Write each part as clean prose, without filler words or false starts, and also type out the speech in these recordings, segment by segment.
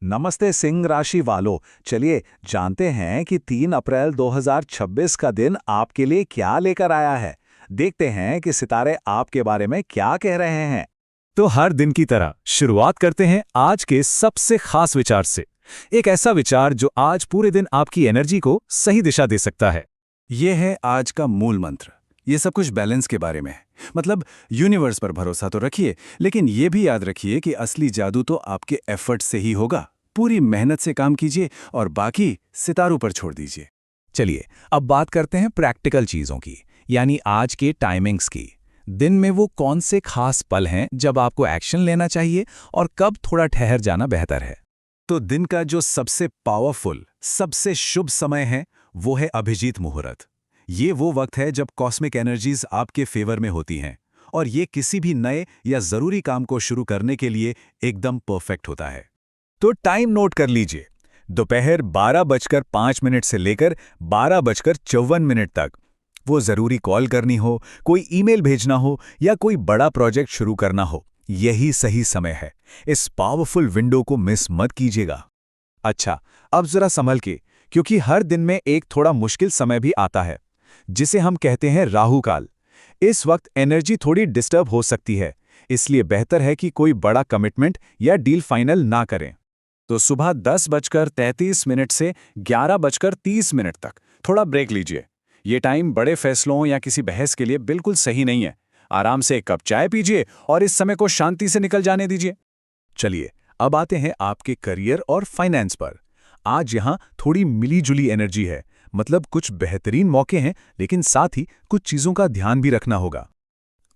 नमस्ते सिंह राशि वालों। चलिए जानते हैं कि 3 अप्रैल 2026 का दिन आपके लिए क्या लेकर आया है। देखते हैं कि सितारे आपके बारे में क्या कह रहे हैं। तो हर दिन की तरह शुरुआत करते हैं आज के सबसे खास विचार से। एक ऐसा विचार जो आज पूरे दिन आपकी एनर्जी को सही दिशा दे सकता है। ये है आज का मूल मंत्र। ये सब कुछ बैलेंस के बारे में है। मतलब यूनिवर्स पर भरोसा तो रखिए, लेकिन ये भी याद रखिए कि असली जादू तो आपके एफर्ट से ही होगा। पूरी मेहनत से काम कीजिए और बाकी सितारों पर छोड़ दीजिए। चलिए अब बात करते हैं प्रैक्टिकल चीजों की, यानी आज के टाइमिंग्स की। दिन में वो कौन से खास पल हैं जब आपको एक्शन लेना चाहिए और कब थोड़ा ठहर जाना बेहतर है। तो दिन का जो सबसे पावरफुल, सबसे शुभ समय है वो है अभिजीत मुहूर्त। ये वो वक्त है जब कॉस्मिक एनर्जीज आपके फेवर में होती हैं और ये किसी भी नए या जरूरी काम को शुरू करने के लिए एकदम परफेक्ट होता है। तो टाइम नोट कर लीजिए। दोपहर 12:05 से लेकर 12:54 तक। वो जरूरी कॉल करनी हो, कोई ईमेल भेजना हो या कोई बड़ा प्रोजेक्ट शुरू करना हो, यही सही समय है। इस पावरफुल विंडो को मिस मत कीजिएगा। अच्छा, अब जरा संभल के, क्योंकि हर दिन में एक थोड़ा मुश्किल समय भी आता है जिसे हम कहते हैं राहु काल। इस वक्त एनर्जी थोड़ी डिस्टर्ब हो सकती है, इसलिए बेहतर है कि कोई बड़ा कमिटमेंट या डील फाइनल ना करें। तो सुबह 10:33 से 11:30 तक थोड़ा ब्रेक लीजिए। ये टाइम बड़े फैसलों या किसी बहस के लिए बिल्कुल सही नहीं है। आराम से एक कप चाय पीजिए और इस समय को शांति से निकल जाने दीजिए। चलिए अब आते हैं आपके करियर और फाइनेंस पर। आज यहाँ थोड़ी मिली-जुली एनर्जी है, मतलब कुछ बेहतरीन मौके हैं, लेकिन साथ ही कुछ चीजों का ध्यान भी रखना होगा।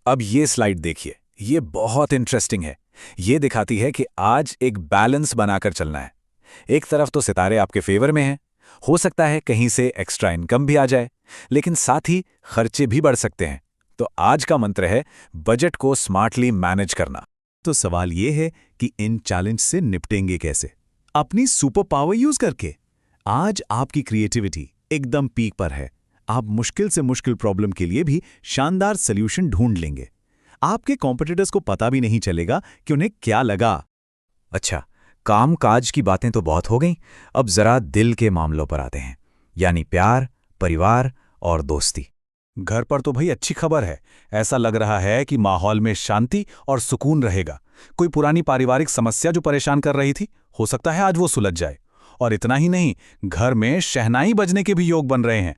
अब ये स्लाइड देखिए, ये बहुत इंटरेस्टिंग है। ये दिखाती है कि आज एक बैलेंस बनाकर चलना है। एक तरफ तो सितारे आपके फेवर में हैं, हो सकता है कहीं से एक्स्ट्रा इनकम भी आ जाए, लेकिन साथ ही खर्चे भी बढ़ सकते हैं। तो आज का मंत्र है बजट को स्मार्टली मैनेज करना। तो सवाल ये है कि इन चैलेंज से निपटेंगे कैसे? अपनी सुपर पावर यूज करके। आज आपकी क्रिएटिविटी एकदम पीक पर है। आप मुश्किल से मुश्किल प्रॉब्लम के लिए भी शानदार सॉल्यूशन ढूंढ लेंगे। आपके कॉम्पिटिटर्स को पता भी नहीं चलेगा कि उन्हें क्या लगा। अच्छा, काम काज की बातें तो बहुत हो गईं, अब जरा दिल के मामलों पर आते हैं, यानी प्यार, परिवार और दोस्ती। घर पर तो भाई अच्छी खबर है। ऐसा लग रहा है कि माहौल में शांति और सुकून रहेगा। कोई पुरानी पारिवारिक समस्या जो परेशान कर रही थी, हो सकता है आज वो सुलझ जाए। और इतना ही नहीं, घर में शहनाई बजने के भी योग बन रहे हैं।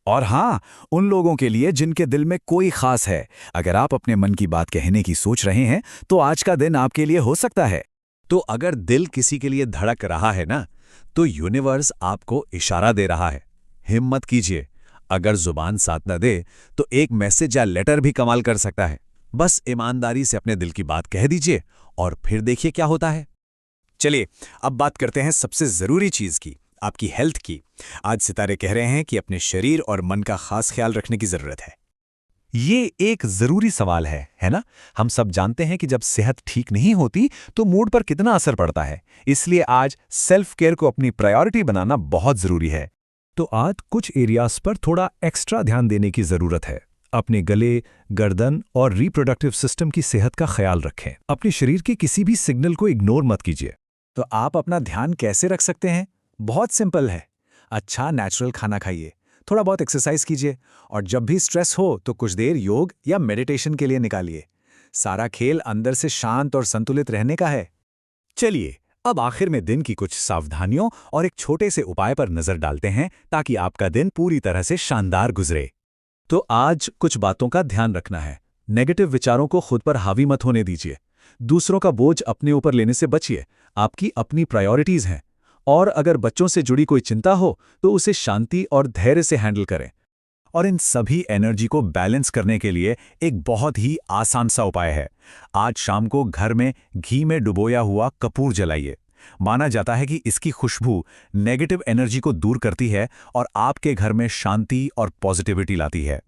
और हाँ, उन लोगों के लिए जिनके दिल में कोई खास है, अगर आप अपने मन की बात कहने की सोच रहे हैं तो आज का दिन आपके लिए हो सकता है। तो अगर दिल किसी के लिए धड़क रहा है ना, तो यूनिवर्स आपको इशारा दे रहा है। हिम्मत कीजिए। अगर जुबान साथ न दे तो एक मैसेज या लेटर भी कमाल कर सकता है। बस ईमानदारी से अपने दिल की बात कह दीजिए और फिर देखिए क्या होता है। चलिए अब बात करते हैं सबसे जरूरी चीज की, आपकी हेल्थ की। आज सितारे कह रहे हैं कि अपने शरीर और मन का खास ख्याल रखने की जरूरत है। ये एक जरूरी सवाल है ना? हम सब जानते हैं कि जब सेहत ठीक नहीं होती तो मूड पर कितना असर पड़ता है। इसलिए आज सेल्फ केयर को अपनी प्रायोरिटी बनाना बहुत जरूरी है। तो आज कुछ एरियाज पर थोड़ा एक्स्ट्रा ध्यान देने की जरूरत है। अपने गले, गर्दन और रिप्रोडक्टिव सिस्टम की सेहत का ख्याल रखें। अपने शरीर के किसी भी सिग्नल को इग्नोर मत कीजिए। तो आप अपना ध्यान कैसे रख सकते हैं? बहुत सिंपल है। अच्छा नेचुरल खाना खाइए, थोड़ा बहुत एक्सरसाइज कीजिए और जब भी स्ट्रेस हो तो कुछ देर योग या मेडिटेशन के लिए निकालिए। सारा खेल अंदर से शांत और संतुलित रहने का है। चलिए अब आखिर में दिन की कुछ सावधानियों और एक छोटे से उपाय पर नजर डालते हैं ताकि आपका दिन पूरी तरह से शानदार गुजरे। तो आज कुछ बातों का ध्यान रखना है। नेगेटिव विचारों को खुद पर हावी मत होने दीजिए। दूसरों का बोझ अपने ऊपर लेने से बचिए। आपकी अपनी प्रायोरिटीज हैं। और अगर बच्चों से जुड़ी कोई चिंता हो तो उसे शांति और धैर्य से हैंडल करें। और इन सभी एनर्जी को बैलेंस करने के लिए एक बहुत ही आसान सा उपाय है। आज शाम को घर में घी में डुबोया हुआ कपूर जलाइए। माना जाता है कि इसकी खुशबू नेगेटिव एनर्जी को दूर करती है और आपके घर में शांति और पॉजिटिविटी लाती है।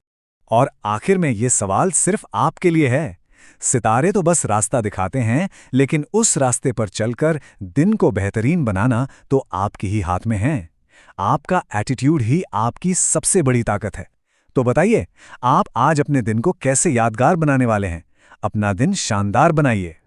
और आखिर में ये सवाल सिर्फ आपके लिए है। सितारे तो बस रास्ता दिखाते हैं, लेकिन उस रास्ते पर चलकर दिन को बेहतरीन बनाना तो आपके ही हाथ में है। आपका एटीट्यूड ही आपकी सबसे बड़ी ताकत है। तो बताइए, आप आज अपने दिन को कैसे यादगार बनाने वाले हैं? अपना दिन शानदार बनाइए।